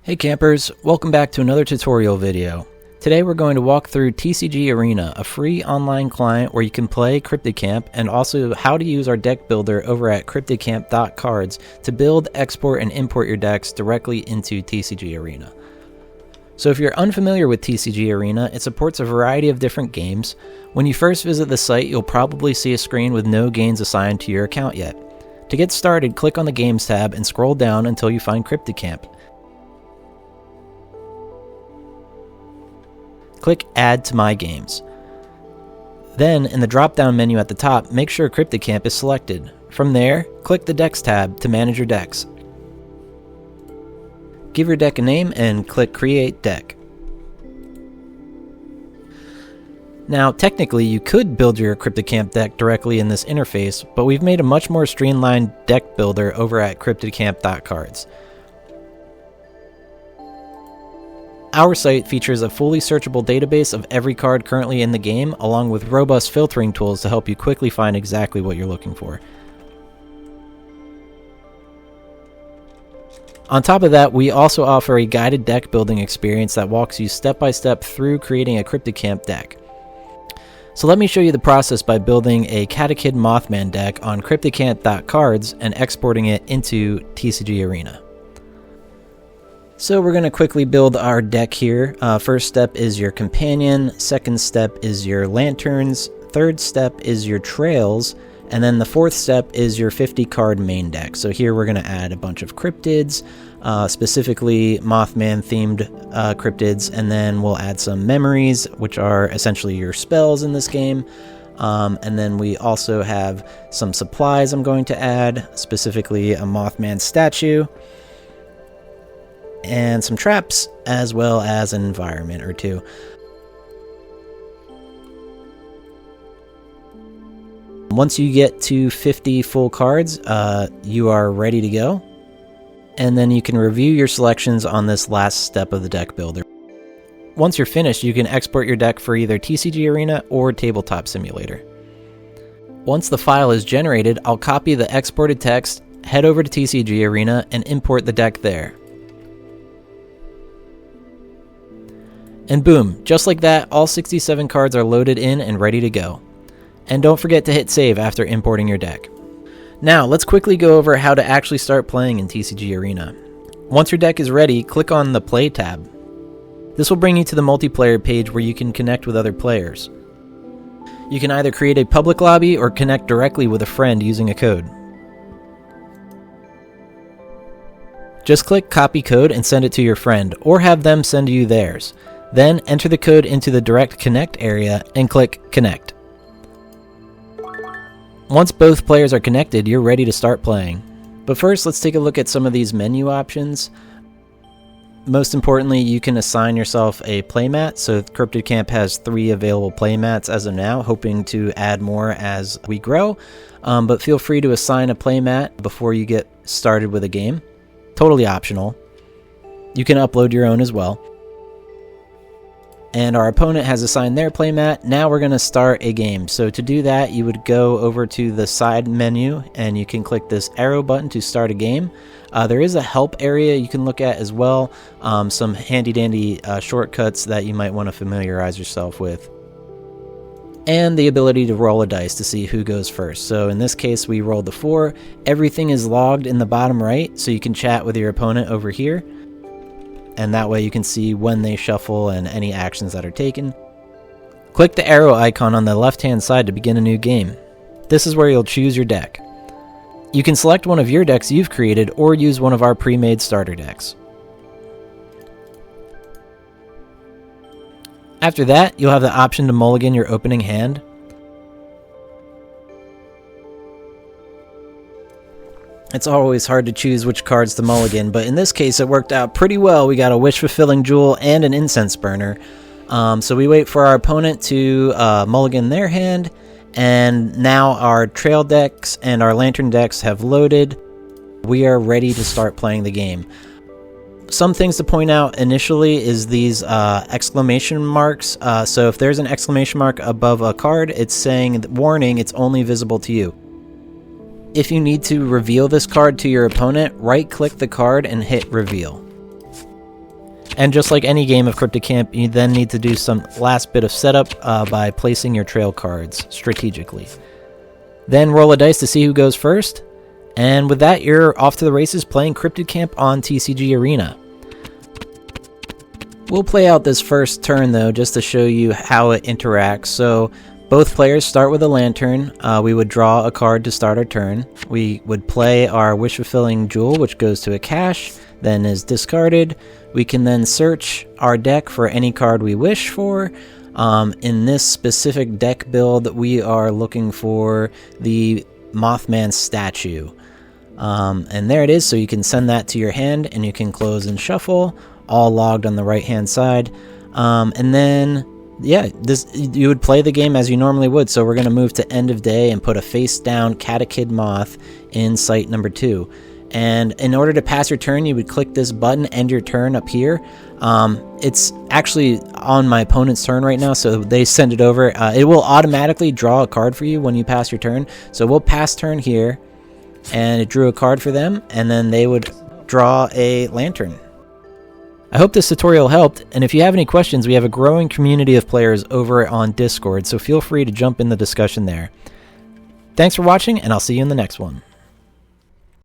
Hey campers, welcome back to another tutorial video. Today we're going to walk through TCG Arena, a free online client where you can play Cryptid Camp, and also how to use our deck builder over at cryptidcamp.cards to build, export, and import your decks directly into TCG Arena. So if you're unfamiliar with TCG Arena, it supports a variety of different games. When you first visit the site, you'll probably see a screen with no games assigned to your account yet. To get started, click on the Games tab and scroll down until you find Cryptid Camp. Click Add to My Games. Then, in the drop-down menu at the top, make sure Cryptid Camp is selected. From there, click the Decks tab to manage your decks. Give your deck a name and click Create Deck. Now, technically, you could build your Cryptid Camp deck directly in this interface, but we've made a much more streamlined deck builder over at cryptidcamp.cards. Our site features a fully searchable database of every card currently in the game, along with robust filtering tools to help you quickly find exactly what you're looking for. On top of that, we also offer a guided deck building experience that walks you step by step through creating a Cryptid Camp deck. So let me show you the process by building a Catechid Mothman deck on cryptidcamp.cards and exporting it into TCG Arena. So we're going to quickly build our deck here. First step is your companion, second step is your lanterns, third step is your trails, and then the fourth step is your 50 card main deck. So here we're going to add a bunch of cryptids, specifically Mothman themed cryptids, and then we'll add some memories, which are essentially your spells in this game. And then we also have some supplies I'm going to add, specifically a Mothman statue, and some traps, as well as an environment or two. Once you get to 50 full cards, you are ready to go. And then you can review your selections on this last step of the deck builder. Once you're finished, you can export your deck for either TCG Arena or Tabletop Simulator. Once the file is generated, I'll copy the exported text, head over to TCG Arena, and import the deck there. And boom, just like that, all 67 cards are loaded in and ready to go. And don't forget to hit save after importing your deck. Now, let's quickly go over how to actually start playing in TCG Arena. Once your deck is ready, click on the Play tab. This will bring you to the multiplayer page where you can connect with other players. You can either create a public lobby or connect directly with a friend using a code. Just click Copy Code and send it to your friend, or have them send you theirs. Then enter the code into the Direct Connect area and click Connect. Once both players are connected, you're ready to start playing. But first, let's take a look at some of these menu options. Most importantly, you can assign yourself a playmat. So Cryptid Camp has 3 available playmats as of now, hoping to add more as we grow. But feel free to assign a playmat before you get started with a game. Totally optional. You can upload your own as well. And our opponent has assigned their playmat. Now we're going to start a game. So to do that, you would go over to the side menu and you can click this arrow button to start a game. There is a help area you can look at as well. Some handy dandy shortcuts that you might want to familiarize yourself with. And the ability to roll a dice to see who goes first. So in this case, we rolled the 4. Everything is logged in the bottom right, so you can chat with your opponent over here. And that way you can see when they shuffle and any actions that are taken. Click the arrow icon on the left-hand side to begin a new game. This is where you'll choose your deck. You can select one of your decks you've created or use one of our pre-made starter decks. After that, you'll have the option to mulligan your opening hand. It's always hard to choose which cards to mulligan, but in this case it worked out pretty well. We got a wish-fulfilling jewel and an incense burner. So we wait for our opponent to mulligan their hand, and now our trail decks and our lantern decks have loaded. We are ready to start playing the game. Some things to point out initially is these exclamation marks. So if there's an exclamation mark above a card, it's saying, warning, it's only visible to you. If you need to reveal this card to your opponent, right-click the card and hit Reveal. And just like any game of Cryptid Camp, you then need to do some last bit of setup by placing your trail cards strategically. Then roll a dice to see who goes first. And with that, you're off to the races playing Cryptid Camp on TCG Arena. We'll play out this first turn though, just to show you how it interacts. So both players start with a lantern. We would draw a card to start our turn. We would play our Wish Fulfilling Jewel, which goes to a cache, then is discarded. We can then search our deck for any card we wish for. In this specific deck build, we are looking for the Mothman statue. And there it is, so you can send that to your hand and you can close and shuffle, all logged on the right hand side. And then yeah, you would play the game as you normally would. So we're going to move to end of day and put a face down Catechid Moth in site number 2. And in order to pass your turn, you would click this button, end your turn, up here. It's actually on my opponent's turn right now, so they send it over. It will automatically draw a card for you when you pass your turn. So we'll pass turn here, and it drew a card for them, and then they would draw a lantern. I hope this tutorial helped, and if you have any questions, we have a growing community of players over on Discord, so feel free to jump in the discussion there. Thanks for watching, and I'll see you in the next one.